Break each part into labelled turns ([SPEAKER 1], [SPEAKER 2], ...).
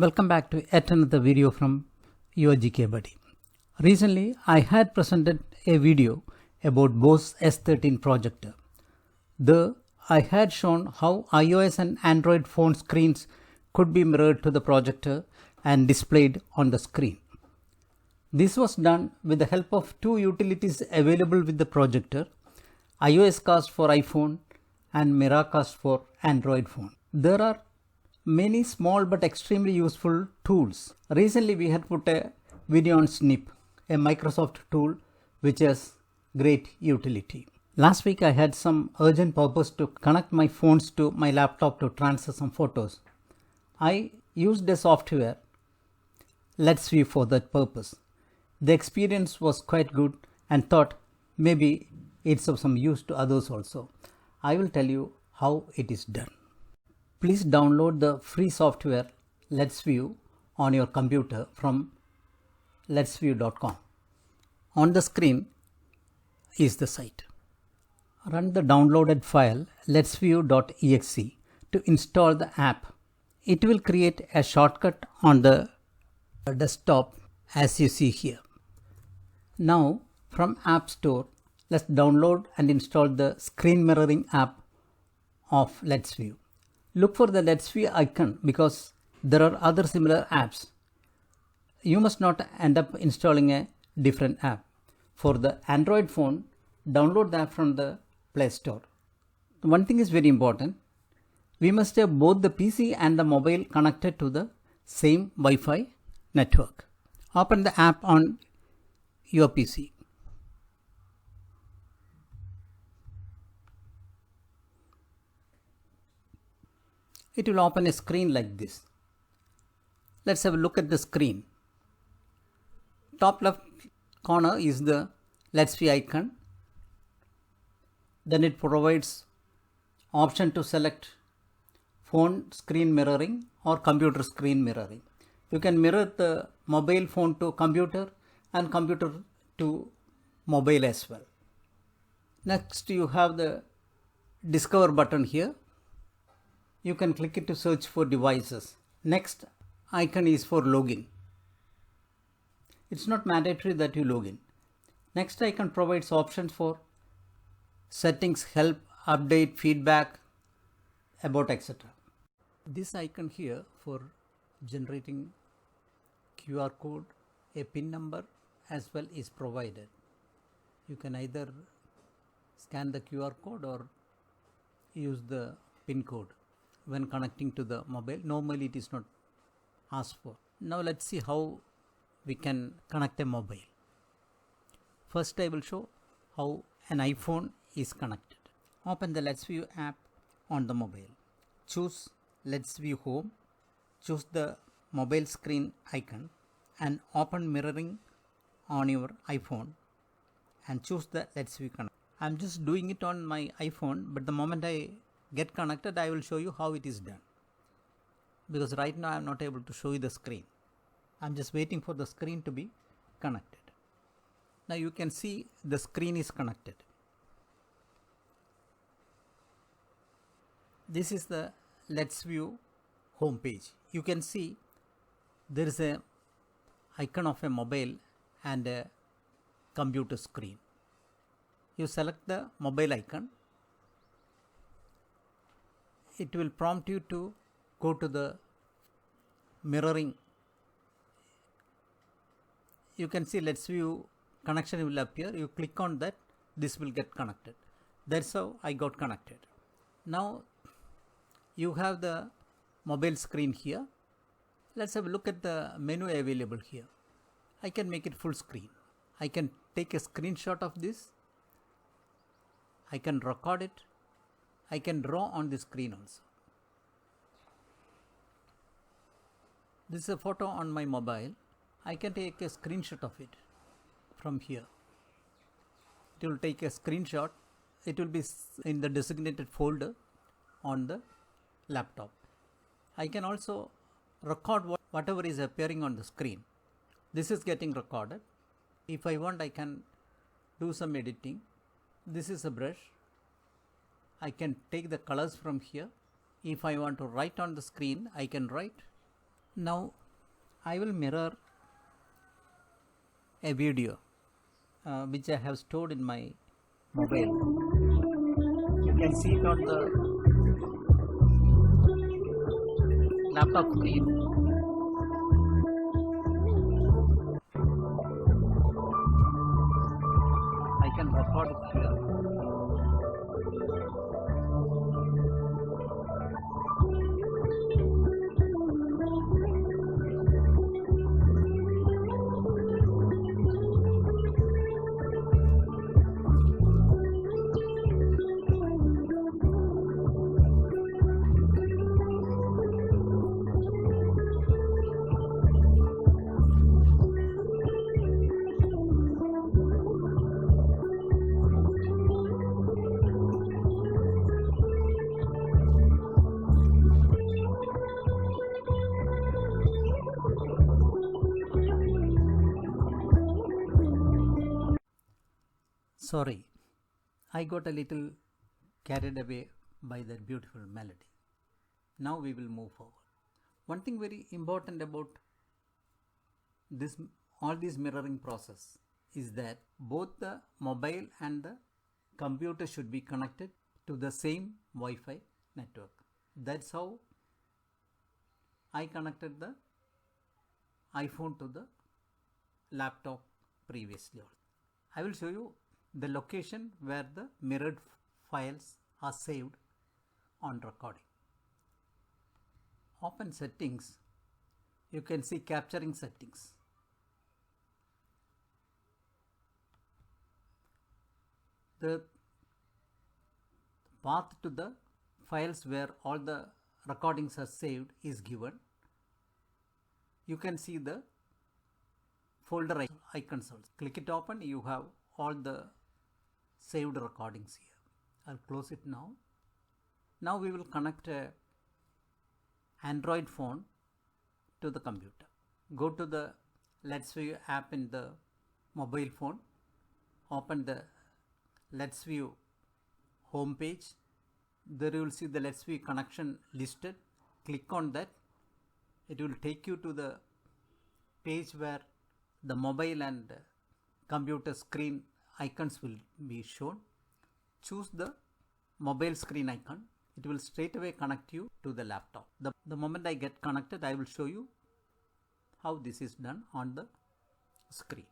[SPEAKER 1] Welcome back to yet another video from your GK Buddy. Recently, I had presented a video about Bose S13 projector. There, I had shown how iOS and Android phone screens could be mirrored to the projector and displayed on the screen. This was done with the help of two utilities available with the projector, iOScast for iPhone and Miracast for Android phone. There are many small but extremely useful tools. Recently we had put a video on Snip, a Microsoft tool which has great utility. Last week I had some urgent purpose to connect my phones to my laptop to transfer some photos. I used a software, Let's View, for that purpose. The experience was quite good and thought maybe it's of some use to others also. I will tell you how it is done. Please download the free software Let's View on your computer from letsview.com. On the screen is the site. Run the downloaded file letsview.exe to install the app. It will create a shortcut on the desktop as you see here. Now from App Store, let's download and install the screen mirroring app of Let's View. Look for the Let's View icon because there are other similar apps. You must not end up installing a different app. For the Android phone, download the app from the Play Store. One thing is very important. We must have both the PC and the mobile connected to the same Wi-Fi network. Open the app on your PC. It will open a screen like this. Let's have a look at the screen. Top left corner is the Let's View icon. Then it provides option to select phone screen mirroring or computer screen mirroring. You can mirror the mobile phone to computer and computer to mobile as well. Next you have the Discover button here. You can click it to search for devices. Next icon is for login. It's not mandatory that you log in. Next icon provides options for settings, help, update, feedback, about, etc. This icon here for generating QR code, a PIN number as well is provided. You can either scan the QR code or use the PIN code when connecting to the mobile. Normally it is not asked for. Now let's see how we can connect a mobile. First I will show how an iPhone is connected. Open the Let's View app on the mobile. Choose Let's View Home. Choose the mobile screen icon and open mirroring on your iPhone and choose the Let's View connect. I am just doing it on my iPhone, but the moment I get connected I will show you how it is done, because right now I am not able to show you the screen. I am just waiting for the screen to be connected. Now you can see the screen is connected. This is the Let's View home page. You can see there is a icon of a mobile and a computer screen. You select the mobile icon. It will prompt you to go to the mirroring. You can see Let's View connection will appear. You click on that, this will get connected. That's how I got connected. Now you have the mobile screen here. Let's have a look at the menu available here. I can make it full screen. I can take a screenshot of this. I can record it. I can draw on the screen also. This is a photo on my mobile. I can take a screenshot of it from here. It will take a screenshot. It will be in the designated folder on the laptop. I can also record whatever is appearing on the screen. This is getting recorded. If I want, I can do some editing. This is a brush. I can take the colors from here. If I want to write on the screen, I can write. Now I will mirror a video which I have stored in my mobile. You can see it on the laptop screen. I can record it here. Sorry, I got a little carried away by that beautiful melody. Now we will move forward. One thing very important about all this mirroring process is that both the mobile and the computer should be connected to the same Wi-Fi network. That's how I connected the iPhone to the laptop previously. I will show you the location where the mirrored files are saved on recording. Open settings. You can see capturing settings. The path to the files where all the recordings are saved is given. You can see the folder icons also. Click it open, you have all the saved recordings here. I'll close it now. Now we will connect a Android phone to the computer. Go to the Let's View app in the mobile phone. Open the Let's View home page. There you will see the Let's View connection listed. Click on that. It will take you to the page where the mobile and computer screen icons will be shown. Choose the mobile screen icon. It will straight away connect you to the laptop. The moment I get connected, I will show you how this is done on the screen.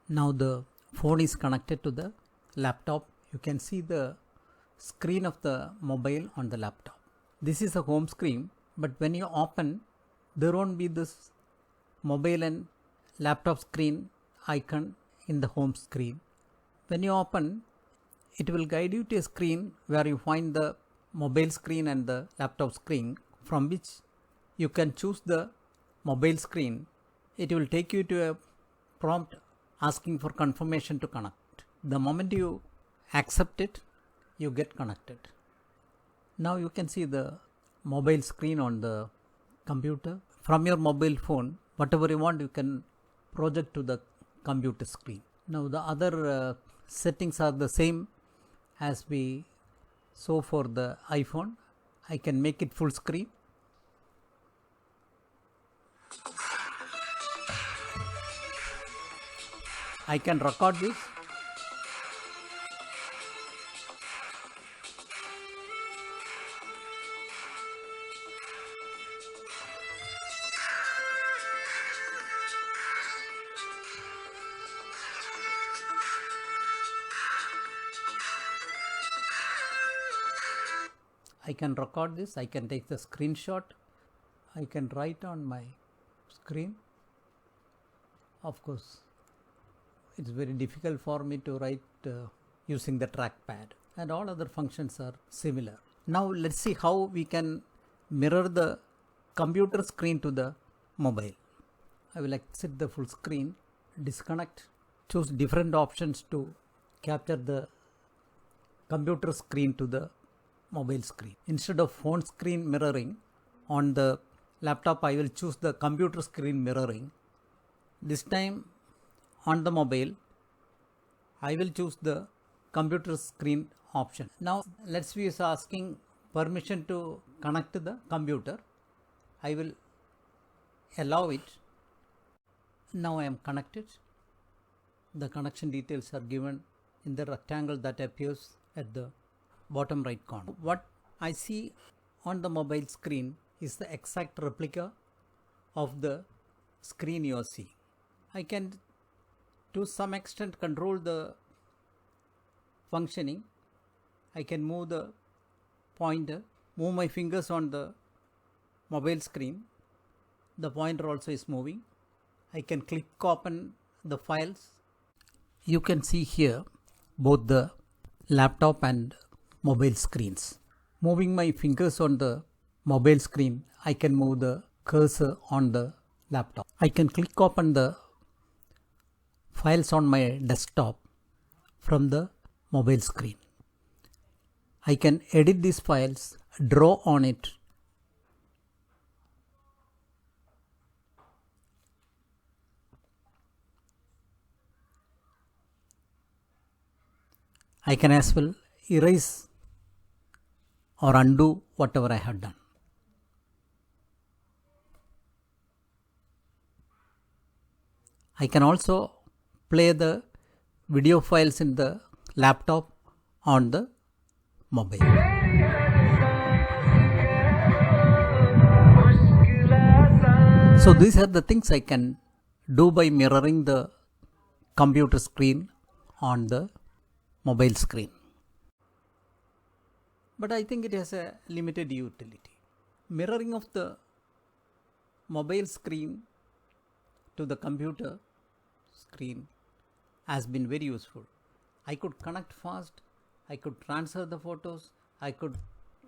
[SPEAKER 1] Now the phone is connected to the laptop. You can see the screen of the mobile on the laptop. This is a home screen, but when you open, there won't be this mobile and laptop screen icon in the home screen. When you open, it will guide you to a screen where you find the mobile screen and the laptop screen, from which you can choose the mobile screen. It will take you to a prompt asking for confirmation to connect. The moment you accept it, you get connected. Now you can see the mobile screen on the computer. From your mobile phone, whatever you want, you can project to the computer screen. Now the other settings are the same as we saw for the iPhone. I can make it full screen. I can record this. I can record this, I can take the screenshot, I can write on my screen. Of course, it's very difficult for me to write using the trackpad, and all other functions are similar. Now let's see how we can mirror the computer screen to the mobile. I will exit the full screen, disconnect, choose different options to capture the computer screen to the mobile screen. Instead of phone screen mirroring on the laptop, I will choose the computer screen mirroring. This time on the mobile, I will choose the computer screen option. Now Let's View is asking permission to connect to the computer. I will allow it. Now I am connected. The connection details are given in the rectangle that appears at the bottom right corner. What I see on the mobile screen is the exact replica of the screen you see. I can to some extent control the functioning. I can move the pointer, move my fingers on the mobile screen. The pointer also is moving. I can click open the files. You can see here both the laptop and mobile screens. Moving my fingers on the mobile screen, I can move the cursor on the laptop. I can click open the files on my desktop from the mobile screen. I can edit these files, draw on it. I can as well erase or undo whatever I have done. I can also play the video files in the laptop on the mobile. So these are the things I can do by mirroring the computer screen on the mobile screen. But I think it has a limited utility. Mirroring of the mobile screen to the computer screen has been very useful. I could connect fast, I could transfer the photos, I could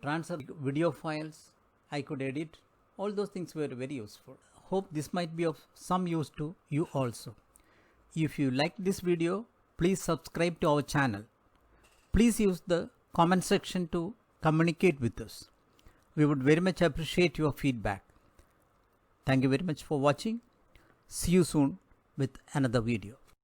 [SPEAKER 1] transfer video files, I could edit. All those things were very useful. Hope this might be of some use to you also. If you like this video, please subscribe to our channel. Please use the comment section to communicate with us. We would very much appreciate your feedback. Thank you very much for watching. See you soon with another video.